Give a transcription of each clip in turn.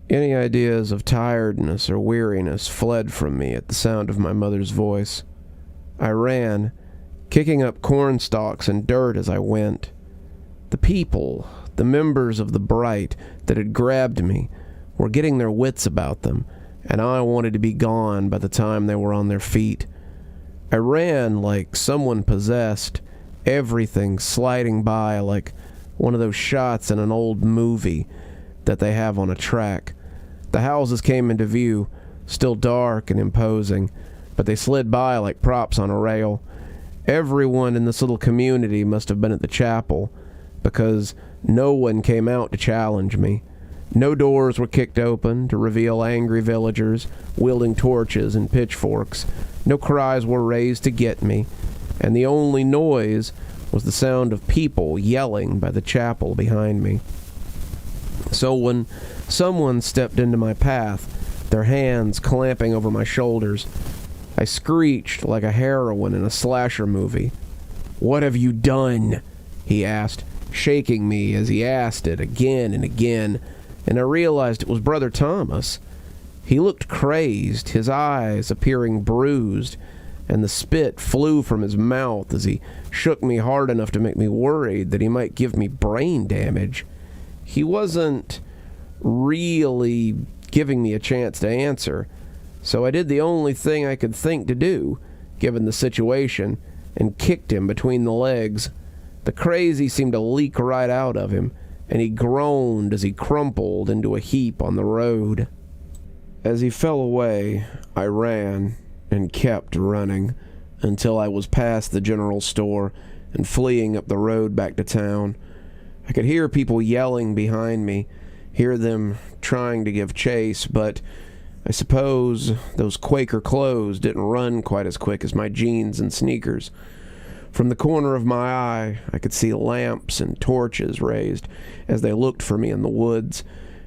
Any ideas of tiredness or weariness fled from me at the sound of my mother's voice. I ran, kicking up corn stalks and dirt as I went. The people, the members of the Bright that had grabbed me, were getting their wits about them, and I wanted to be gone by the time they were on their feet. I ran like someone possessed, everything sliding by like one of those shots in an old movie that they have on a track. The houses came into view, still dark and imposing, but they slid by like props on a rail. Everyone in this little community must have been at the chapel, because no one came out to challenge me. No doors were kicked open to reveal angry villagers wielding torches and pitchforks. No cries were raised to get me, and the only noise was the sound of people yelling by the chapel behind me. So when someone stepped into my path, their hands clamping over my shoulders, I screeched like a heroine in a slasher movie. "What have you done?" he asked, shaking me as he asked it again and again, and I realized it was Brother Thomas. He looked crazed, his eyes appearing bruised, and the spit flew from his mouth as he shook me hard enough to make me worried that he might give me brain damage. He wasn't really giving me a chance to answer, so I did the only thing I could think to do, given the situation, and kicked him between the legs. The crazy seemed to leak right out of him, and he groaned as he crumpled into a heap on the road. As he fell away, I ran and kept running until I was past the general store and fleeing up the road back to town. I could hear people yelling behind me, hear them trying to give chase, but I suppose those Quaker clothes didn't run quite as quick as my jeans and sneakers. From the corner of my eye, I could see lamps and torches raised as they looked for me in the woods,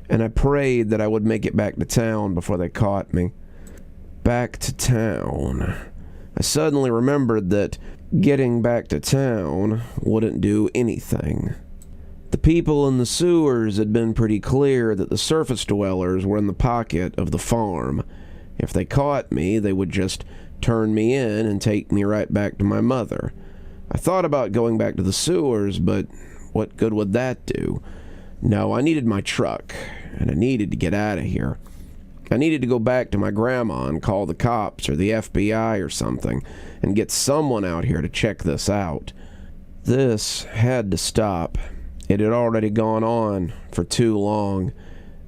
and I prayed that I would make it back to town before they caught me. Back to town. I suddenly remembered that getting back to town wouldn't do anything. The people in the sewers had been pretty clear that the surface dwellers were in the pocket of the farm. If they caught me, they would just turn me in and take me right back to my mother. I thought about going back to the sewers, but what good would that do? No, I needed my truck, and I needed to get out of here. I needed to go back to my grandma and call the cops or the FBI or something, and get someone out here to check this out. This had to stop. It had already gone on for too long,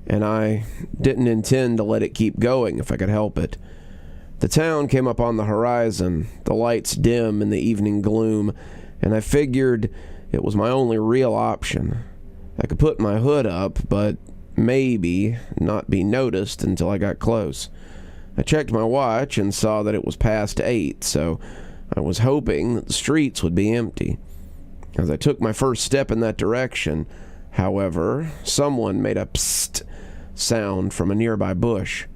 and I didn't intend to let it keep going if I could help it. The town came up on the horizon, the lights dim in the evening gloom, and I figured it was my only real option. I could put my hood up, but maybe not be noticed until I got close. I checked my watch and saw that it was past 8, so I was hoping that the streets would be empty. As I took my first step in that direction, however, someone made a psst sound from a nearby bush.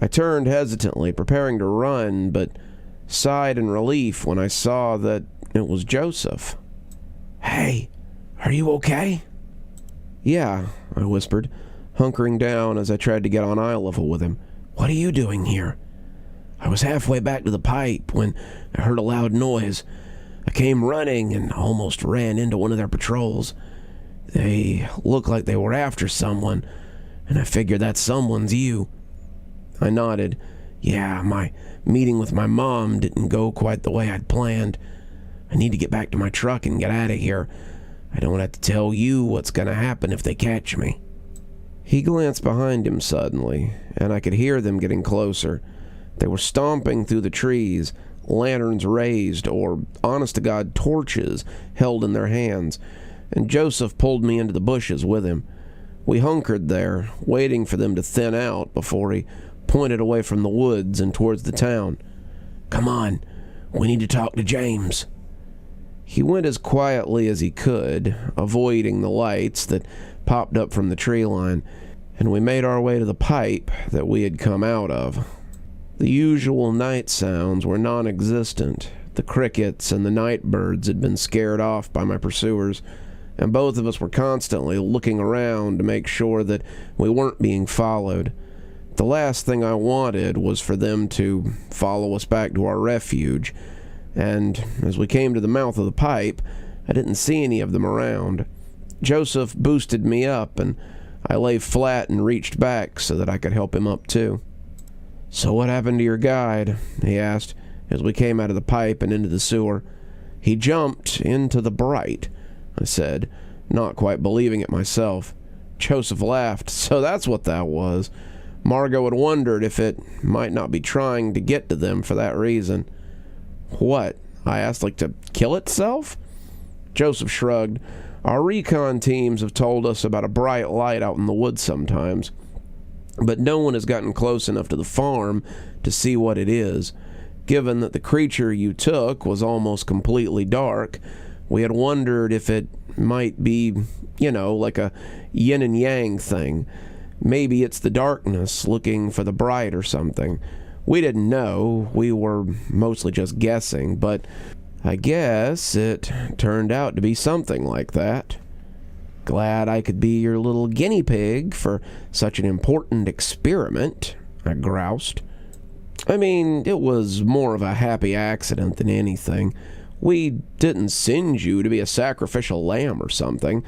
I turned hesitantly, preparing to run, but sighed in relief when I saw that it was Joseph. "Hey, are you okay?" "Yeah," I whispered, hunkering down as I tried to get on eye level with him. "What are you doing here?" "I was halfway back to the pipe when I heard a loud noise. I came running and almost ran into one of their patrols. They looked like they were after someone, and I figured that someone's you." I nodded. "Yeah, my meeting with my mom didn't go quite the way I'd planned. I need to get back to my truck and get out of here. I don't have to tell you what's going to happen if they catch me." He glanced behind him suddenly, and I could hear them getting closer. They were stomping through the trees, lanterns raised, or honest-to-God torches held in their hands, and Joseph pulled me into the bushes with him. We hunkered there, waiting for them to thin out before he pointed away from the woods and towards the town. "Come on, we need to talk to James." He went as quietly as he could, avoiding the lights that popped up from the tree line, and we made our way to the pipe that we had come out of. The usual night sounds were non-existent. The crickets and the night birds had been scared off by my pursuers, and both of us were constantly looking around to make sure that we weren't being followed. The last thing I wanted was for them to follow us back to our refuge, and as we came to the mouth of the pipe, I didn't see any of them around. Joseph boosted me up, and I lay flat and reached back so that I could help him up too. "So what happened to your guide?" he asked as we came out of the pipe and into the sewer. "He jumped into the Bright," I said, not quite believing it myself. Joseph laughed. "So that's what that was." Margot had wondered if it might not be trying to get to them for that reason. "What?" I asked, "like to kill itself?" Joseph shrugged. "Our recon teams have told us about a bright light out in the woods sometimes, but no one has gotten close enough to the farm to see what it is. Given that the creature you took was almost completely dark, we had wondered if it might be, like a yin and yang thing. Maybe it's the darkness looking for the bright or something. We didn't know. We were mostly just guessing, but I guess it turned out to be something like that." "Glad I could be your little guinea pig for such an important experiment," I groused. "I mean, it was more of a happy accident than anything. We didn't send you to be a sacrificial lamb or something.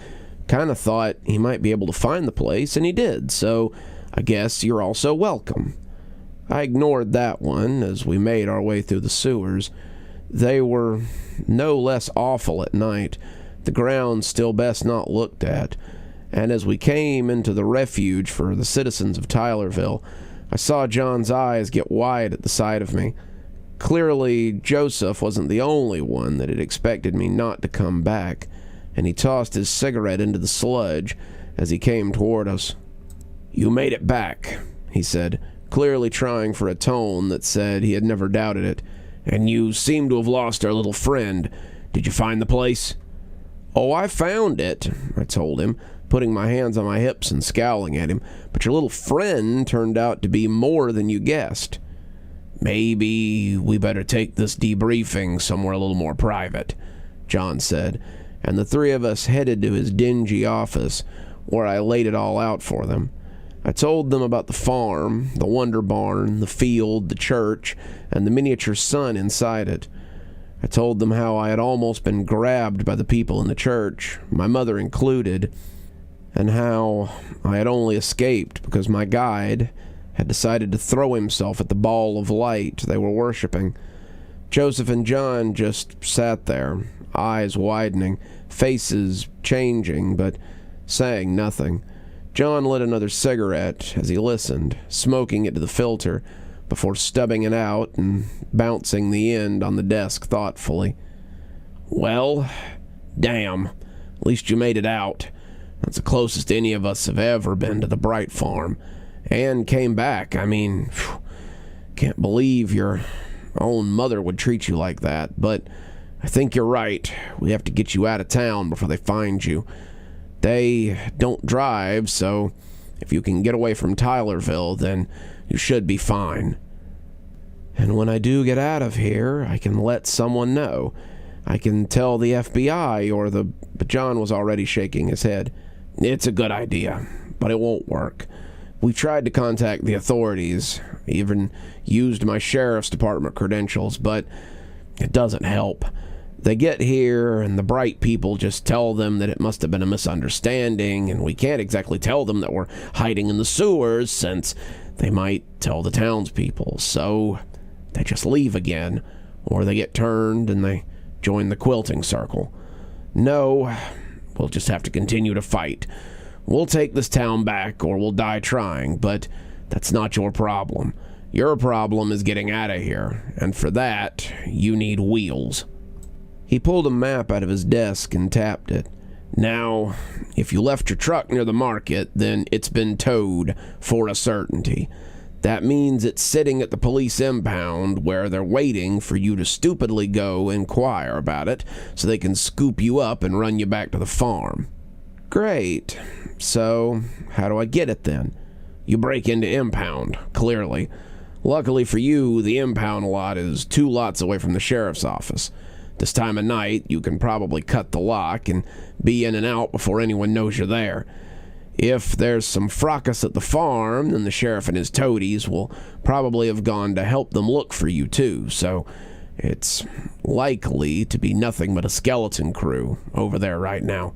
Kinda thought he might be able to find the place, and he did, so I guess you're also welcome." I ignored that one as we made our way through the sewers. They were no less awful at night, the ground still best not looked at, and as we came into the refuge for the citizens of Tylerville, I saw John's eyes get wide at the sight of me. Clearly, Joseph wasn't the only one that had expected me not to come back, and he tossed his cigarette into the sludge as he came toward us. "You made it back," he said, clearly trying for a tone that said he had never doubted it. "And you seem to have lost our little friend. Did you find the place?" "Oh, I found it," I told him, putting my hands on my hips and scowling at him. "But your little friend turned out to be more than you guessed." "Maybe we better take this debriefing somewhere a little more private," John said, and the three of us headed to his dingy office, where I laid it all out for them. I told them about the farm, the Wonder Barn, the field, the church, and the miniature sun inside it. I told them how I had almost been grabbed by the people in the church, my mother included, and how I had only escaped because my guide had decided to throw himself at the ball of light they were worshipping. Joseph and John just sat there, eyes widening, faces changing, but saying nothing. John lit another cigarette as he listened, smoking it to the filter, before stubbing it out and bouncing the end on the desk thoughtfully. "Well, damn. At least you made it out. That's the closest any of us have ever been to the Bright Farm. And came back. I mean, can't believe your own mother would treat you like that. But I think you're right. We have to get you out of town before they find you. They don't drive, so if you can get away from Tylerville, then you should be fine. And when I do get out of here, I can let someone know. I can tell the FBI or the..." But John was already shaking his head. "It's a good idea, but it won't work. We've tried to contact the authorities, even used my sheriff's department credentials, but it doesn't help. They get here, and the Bright people just tell them that it must have been a misunderstanding, and we can't exactly tell them that we're hiding in the sewers, since they might tell the townspeople. So they just leave again, or they get turned and they join the quilting circle. No, we'll just have to continue to fight. We'll take this town back, or we'll die trying, but that's not your problem. Your problem is getting out of here, and for that, you need wheels." He pulled a map out of his desk and tapped it. "Now, if you left your truck near the market, then it's been towed for a certainty. That means it's sitting at the police impound where they're waiting for you to stupidly go inquire about it so they can scoop you up and run you back to the farm." "Great. So, how do I get it then?" "You break into impound, clearly. Luckily for you, the impound lot is 2 lots away from the sheriff's office. This time of night, you can probably cut the lock and be in and out before anyone knows you're there. If there's some fracas at the farm, then the sheriff and his toadies will probably have gone to help them look for you too, so it's likely to be nothing but a skeleton crew over there right now.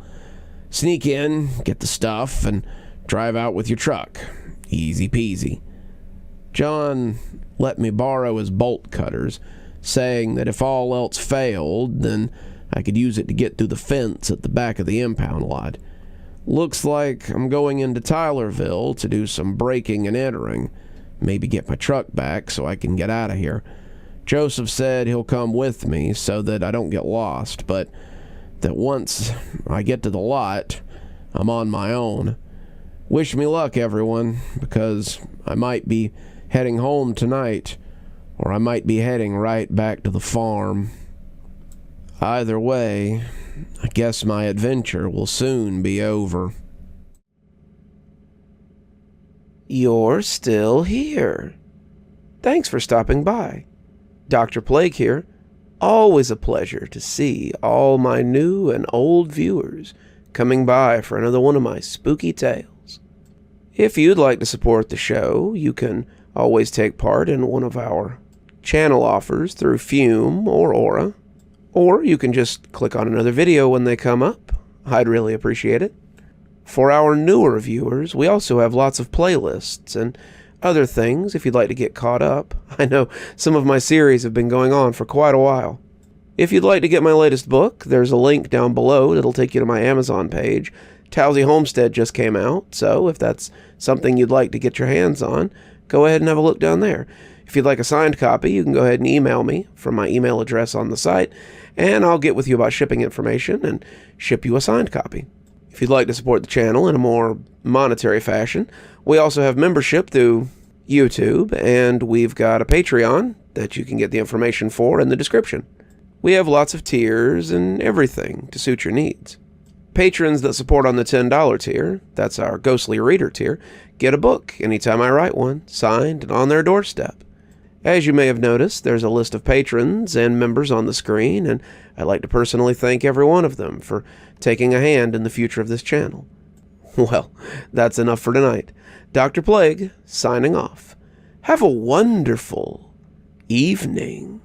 Sneak in, get the stuff, and drive out with your truck. Easy peasy. John let me borrow his bolt cutters, saying that if all else failed, then I could use it to get through the fence at the back of the impound lot. Looks like I'm going into Tylerville to do some breaking and entering. Maybe get my truck back so I can get out of here. Joseph said he'll come with me so that I don't get lost, but that once I get to the lot, I'm on my own. Wish me luck, everyone, because I might be heading home tonight, or I might be heading right back to the farm. Either way, I guess my adventure will soon be over. You're still here. Thanks for stopping by. Dr. Plague here. Always a pleasure to see all my new and old viewers coming by for another one of my spooky tales. If you'd like to support the show, you can always take part in one of our channel offers through Fume or Aura. Or you can just click on another video when they come up. I'd really appreciate it. For our newer viewers, we also have lots of playlists and other things if you'd like to get caught up. I know some of my series have been going on for quite a while. If you'd like to get my latest book, there's a link down below that'll take you to my Amazon page. Towesey Homestead just came out, so if that's something you'd like to get your hands on, go ahead and have a look down there. If you'd like a signed copy, you can go ahead and email me from my email address on the site, and I'll get with you about shipping information and ship you a signed copy. If you'd like to support the channel in a more monetary fashion, we also have membership through YouTube, and we've got a Patreon that you can get the information for in the description. We have lots of tiers and everything to suit your needs. Patrons that support on the $10 tier, that's our Ghostly Reader tier, get a book anytime I write one, signed and on their doorstep. As you may have noticed, there's a list of patrons and members on the screen, and I'd like to personally thank every one of them for taking a hand in the future of this channel. Well, that's enough for tonight. Dr. Plague, signing off. Have a wonderful evening.